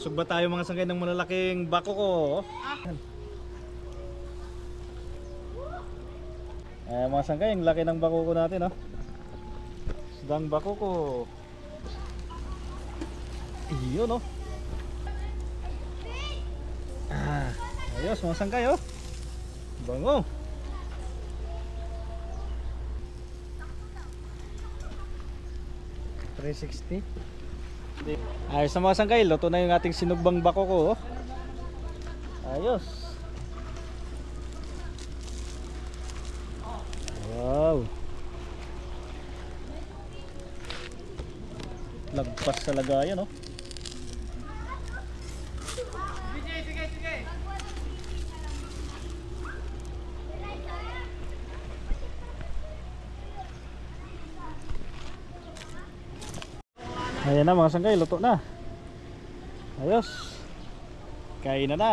Sugba tayo mga sanggay ng malalaking bako ko. Mga sanggay, ang laki ng bako ko natin, oh. Isdang bako ko. Iyon, oh. Ayos mga sanggay, oh. Bango. $360. Ayos na mga sanggay, luto na yung ating sinugbang bako ko, oh. Ayos. Wow. Lagpas sa lagayan, oh. Ayan na mga sanggay, luto na. Ayos. Kain na na.